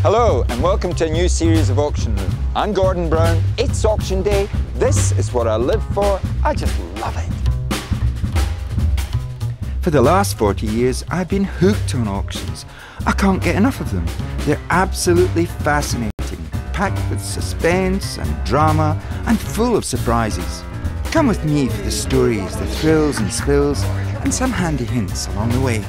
Hello and welcome to a new series of Auction Room. I'm Gordon Brown, it's auction day, this is what I live for, I just love it. For the last 40 years I've been hooked on auctions. I can't get enough of them. They're absolutely fascinating, packed with suspense and drama and full of surprises. Come with me for the stories, the thrills and spills and some handy hints along the way.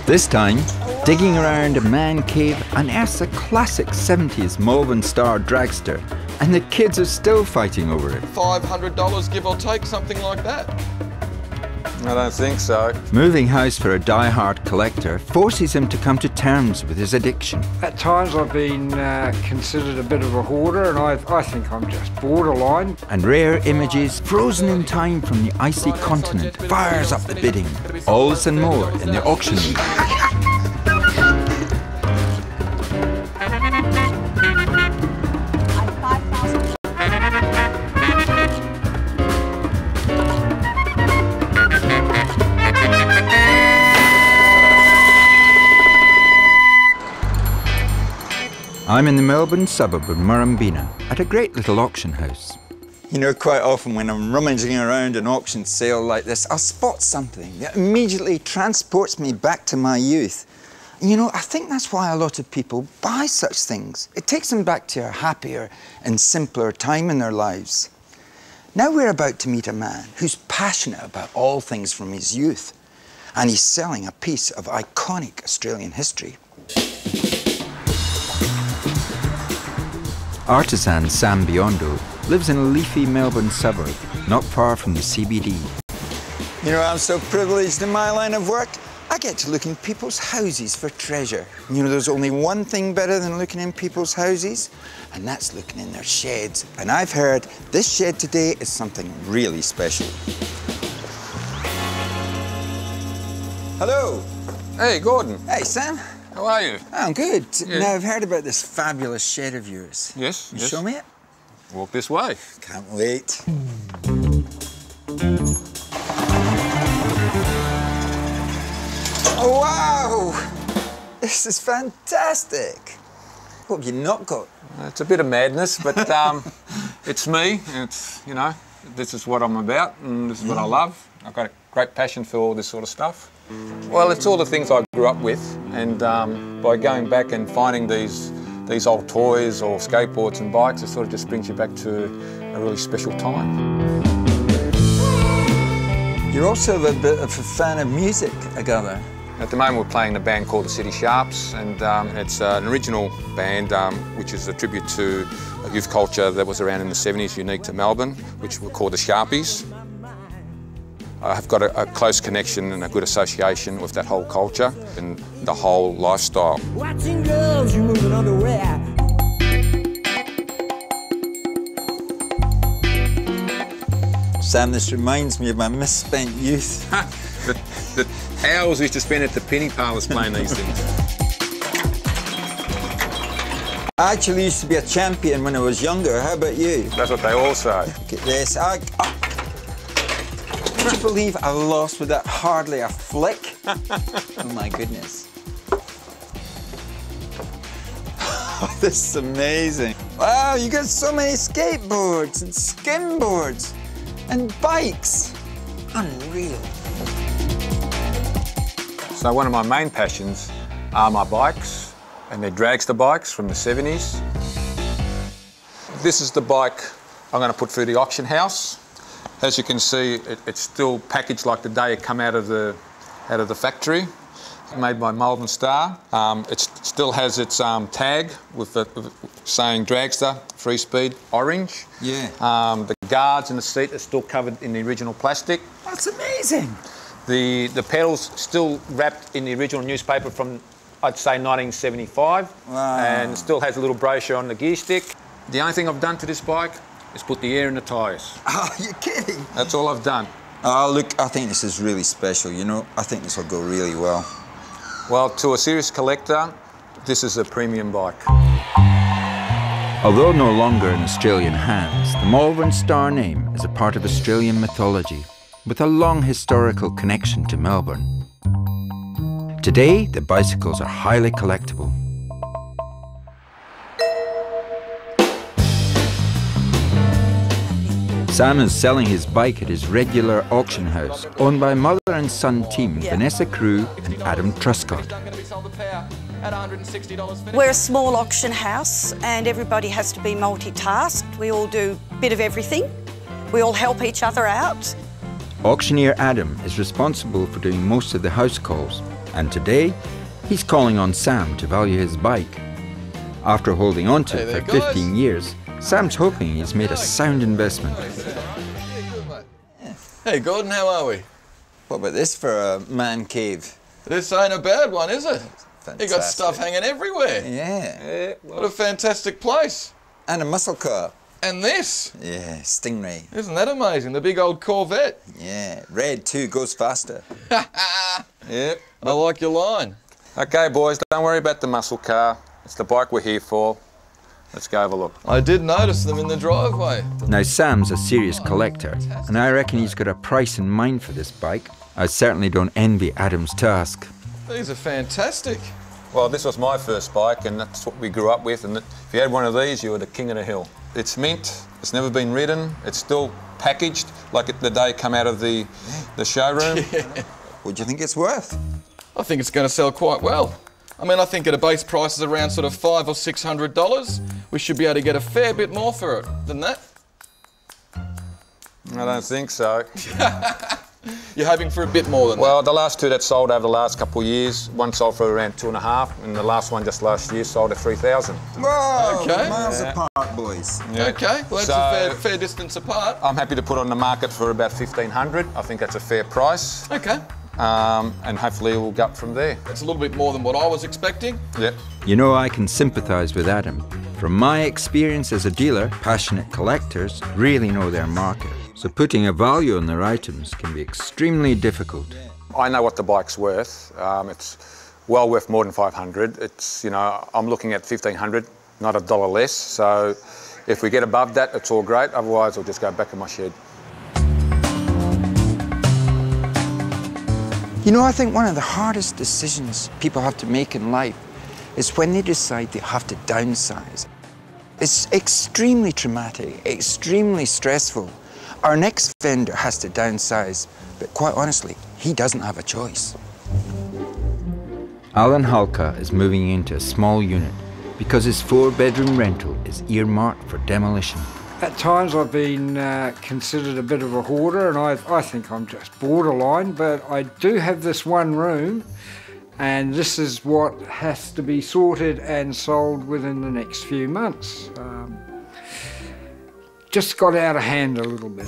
This time, digging around a man cave unearths a classic 70s Malvern Star dragster, and the kids are still fighting over it. $500 give or take, something like that. I don't think so. Moving house for a die-hard collector forces him to come to terms with his addiction. At times I've been considered a bit of a hoarder, and I think I'm just borderline. And rare images frozen in time from the icy continent fires up the bidding. All this and more in the auction room. I'm in the Melbourne suburb of Murrumbina at a great little auction house. You know, quite often when I'm rummaging around an auction sale like this, I'll spot something that immediately transports me back to my youth. And you know, I think that's why a lot of people buy such things. It takes them back to a happier and simpler time in their lives. Now we're about to meet a man who's passionate about all things from his youth, and he's selling a piece of iconic Australian history. Artisan Sam Bianco lives in a leafy Melbourne suburb, not far from the CBD. You know, I'm so privileged in my line of work. I get to look in people's houses for treasure. You know, there's only one thing better than looking in people's houses, and that's looking in their sheds. And I've heard this shed today is something really special. Hello. Hey, Gordon. Hey, Sam. How are you? I'm good. Yeah. Now, I've heard about this fabulous shed of yours. Yes, You yes. show me it? Walk this way. Can't wait. Oh, wow! This is fantastic. What have you not got? It's a bit of madness, but it's me. It's, you know, this is what I'm about and this is what I love. I've got a great passion for all this sort of stuff. Well, it's all the things I grew up with, and by going back and finding these old toys or skateboards and bikes, it sort of just brings you back to a really special time. You're also a bit of a fan of music, I gather. At the moment we're playing in a band called the City Sharps, and it's an original band which is a tribute to a youth culture that was around in the 70s, unique to Melbourne, which we call the Sharpies. I've got a close connection and a good association with that whole culture and the whole lifestyle. Watching girls removing underwear. Sam, this reminds me of my misspent youth. the hours we used to spend at the penny parlours playing these things. I actually used to be a champion when I was younger. How about you? That's what they all say. Look at this. Would you believe I lost with that hardly a flick? Oh my goodness. Oh, this is amazing. Wow, you got so many skateboards and skimboards and bikes. Unreal. So one of my main passions are my bikes, and they're dragster bikes from the 70s. This is the bike I'm going to put through the auction house. As you can see, it's still packaged like the day it come out of the factory. Made by Malvern Star. It still has its tag with saying dragster, free speed, orange. Yeah. The guards and the seat are still covered in the original plastic. That's amazing. The pedals still wrapped in the original newspaper from, I'd say, 1975. Wow. And it still has a little brochure on the gear stick. The only thing I've done to this bike is put the air in the tyres. Oh, you're kidding? That's all I've done. Oh, look, I think this is really special, you know. I think this will go really well. Well, to a serious collector, this is a premium bike. Although no longer in Australian hands, the Malvern Star name is a part of Australian mythology, with a long historical connection to Melbourne. Today, the bicycles are highly collectible. Sam is selling his bike at his regular auction house, owned by mother and son team Vanessa Crew and Adam Prescott. We're a small auction house and everybody has to be multitasked. We all do a bit of everything. We all help each other out. Auctioneer Adam is responsible for doing most of the house calls, and today he's calling on Sam to value his bike. After holding on to it for 15 years, Sam's hoping he's made a sound investment. Hey Gordon, how are we? What about this for a man cave? This ain't a bad one, is it? Fantastic. You got stuff hanging everywhere. Yeah. What a fantastic place. And a muscle car. And this. Yeah, Stingray. Isn't that amazing? The big old Corvette. Yeah, red too, goes faster. Yep, I like your line. Okay, boys, don't worry about the muscle car. It's the bike we're here for. Let's go have a look. I did notice them in the driveway. Now Sam's a serious collector, and I reckon he's got a price in mind for this bike. I certainly don't envy Adam's task. These are fantastic. Well, this was my first bike, and that's what we grew up with, and if you had one of these, you were the king of the hill. It's mint, it's never been ridden, it's still packaged like the day it come out of the showroom. What do you think it's worth? I think it's going to sell quite well. I mean, I think at a base price is around sort of $500 or $600. We should be able to get a fair bit more for it than that. I don't think so. You're hoping for a bit more than that? Well, the last two that sold over the last couple of years, one sold for around 2.5, and the last one just last year sold at 3,000. Whoa! Okay. Miles apart, boys. Yeah. Okay, well that's a fair distance apart. I'm happy to put on the market for about 1,500. I think that's a fair price. Okay. And hopefully we'll go up from there. It's a little bit more than what I was expecting. Yep. You know, I can sympathise with Adam. From my experience as a dealer, passionate collectors really know their market. So putting a value on their items can be extremely difficult. I know what the bike's worth. It's well worth more than 500. It's, you know, I'm looking at 1,500, not $1 less. So if we get above that, it's all great. Otherwise, I'll just go back in my shed. You know, I think one of the hardest decisions people have to make in life is when they decide they have to downsize. It's extremely traumatic, extremely stressful. Our next vendor has to downsize, but quite honestly, he doesn't have a choice. Alan Hulka is moving into a small unit because his 4-bedroom rental is earmarked for demolition. At times I've been considered a bit of a hoarder, and I think I'm just borderline, but I do have this one room, and this is what has to be sorted and sold within the next few months. Just got out of hand a little bit.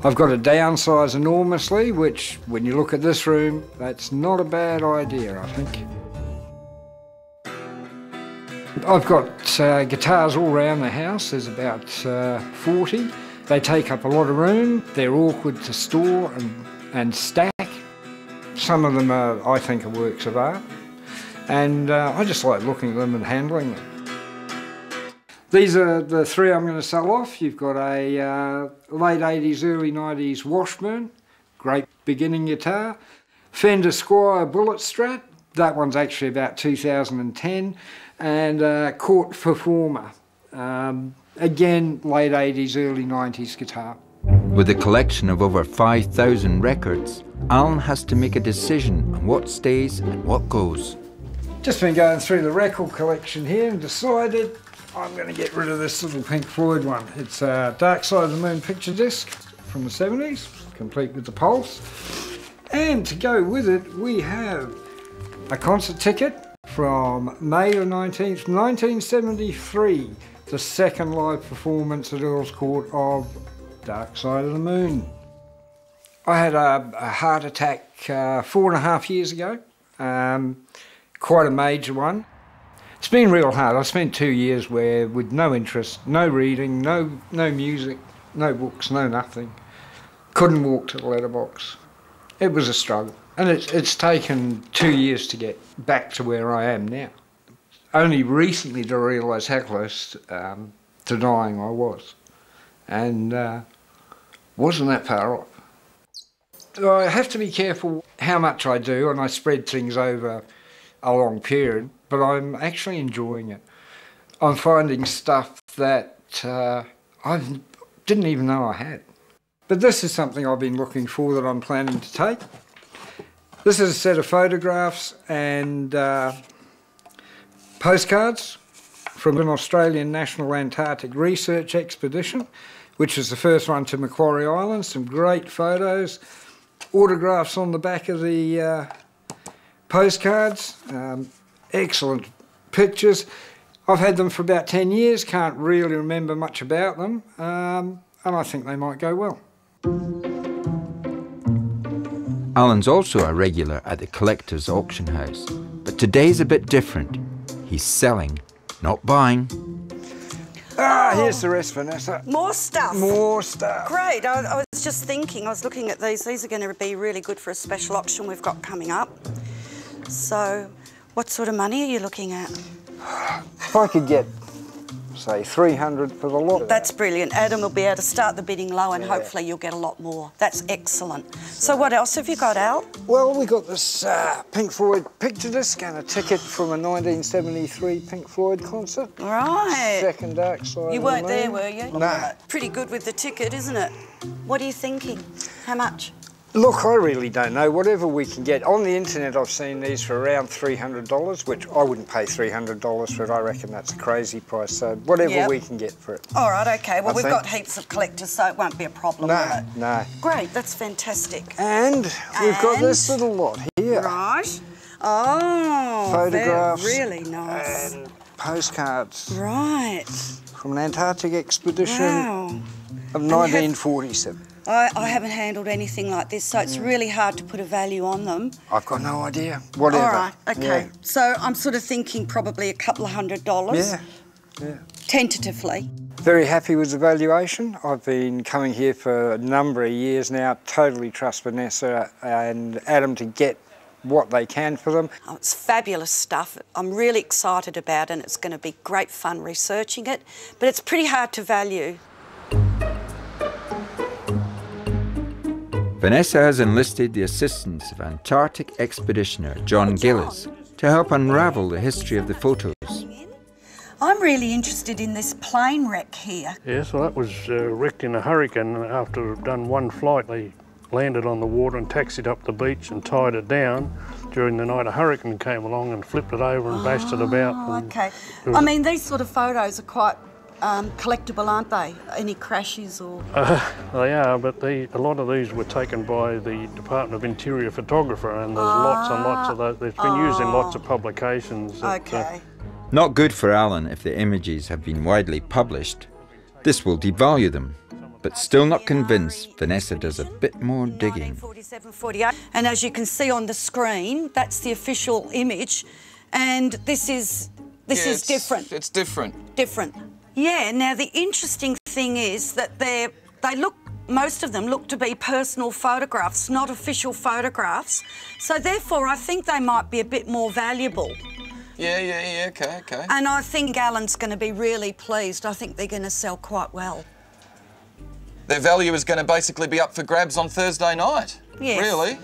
I've got to downsize enormously, which when you look at this room, that's not a bad idea, I think. I've got guitars all around the house. There's about 40. They take up a lot of room. They're awkward to store and stack. Some of them are, I think, are works of art. And I just like looking at them and handling them. These are the 3 I'm going to sell off. You've got a late 80s, early 90s Washburn, great beginning guitar. Fender Squier Bullet Strat, that one's actually about 2010. And Court Performer, again late 80s, early 90s guitar. With a collection of over 5,000 records, Alan has to make a decision on what stays and what goes. Just been going through the record collection here and decided I'm going to get rid of this little Pink Floyd one. It's a Dark Side of the Moon picture disc from the 70s, complete with the Pulse. And to go with it, we have a concert ticket from May the 19th, 1973, the second live performance at Earl's Court of Dark Side of the Moon. I had a heart attack 4.5 years ago, quite a major one. It's been real hard. I spent 2 years where with no interest, no reading, no music, no books, no nothing. Couldn't walk to the letterbox. It was a struggle. And it's taken 2 years to get back to where I am now. Only recently to realise how close to dying I was. And wasn't that far off. I have to be careful how much I do, and I spread things over a long period, but I'm actually enjoying it. I'm finding stuff that I didn't even know I had. But this is something I've been looking for that I'm planning to take. This is a set of photographs and postcards from an Australian National Antarctic Research Expedition, which was the first one to Macquarie Island. Some great photos, autographs on the back of the postcards, excellent pictures. I've had them for about 10 years, can't really remember much about them, and I think they might go well. Alan's also a regular at the collector's auction house, but today's a bit different. He's selling, not buying. Ah, here's the rest, Vanessa. More stuff. More stuff. Great. I was just thinking, I was looking at these. These are going to be really good for a special auction we've got coming up. So, what sort of money are you looking at? If I could get, say, 300 for the lot. That's brilliant. Adam will be able to start the bidding low and hopefully you'll get a lot more. That's excellent. So what else have you got, Al? Well, we got this Pink Floyd picture disc and a ticket from a 1973 Pink Floyd concert. Right. Second Dark Side. You weren't there, were you? No. Pretty good with the ticket, isn't it? What are you thinking? How much? Look, I really don't know. Whatever we can get. On the internet, I've seen these for around $300, which I wouldn't pay $300 for it. I reckon that's a crazy price. So whatever we can get for it. All right, OK. Well, we've got heaps of collectors, so it won't be a problem, will it? No. Great, that's fantastic. And we've got this little lot here. Right. Oh, photographs. Really nice. And postcards. Right. From an Antarctic expedition of 1947. I haven't handled anything like this, so it's really hard to put a value on them. I've got no idea. Whatever. All right, OK. Yeah. So I'm sort of thinking probably a couple of $100. Yeah. Tentatively. Very happy with the valuation. I've been coming here for a number of years now. Totally trust Vanessa and Adam to get what they can for them. Oh, it's fabulous stuff. I'm really excited about it and it's going to be great fun researching it, but it's pretty hard to value. Vanessa has enlisted the assistance of Antarctic expeditioner John Gillis to help unravel the history of the photos. I'm really interested in this plane wreck here. Yes, well, that was wrecked in a hurricane. After done one flight, they landed on the water and taxied up the beach and tied it down. During the night, a hurricane came along and flipped it over and bashed it about. Oh, OK. I mean, these sort of photos are quite collectible, aren't they? Any crashes or...? They are, but a lot of these were taken by the Department of Interior photographer, and there's lots and lots of those. It's been used in lots of publications. OK. Not good for Alan if the images have been widely published. This will devalue them, but still not convinced, Vanessa does a bit more digging. 1947-48, and as you can see on the screen, that's the official image, and this is different. It's different. Different. Yeah, now the interesting thing is that most of them look to be personal photographs, not official photographs. So therefore, I think they might be a bit more valuable. Yeah, OK. And I think Alan's going to be really pleased. I think they're going to sell quite well. Their value is going to basically be up for grabs on Thursday night. Yes. Really? Yeah.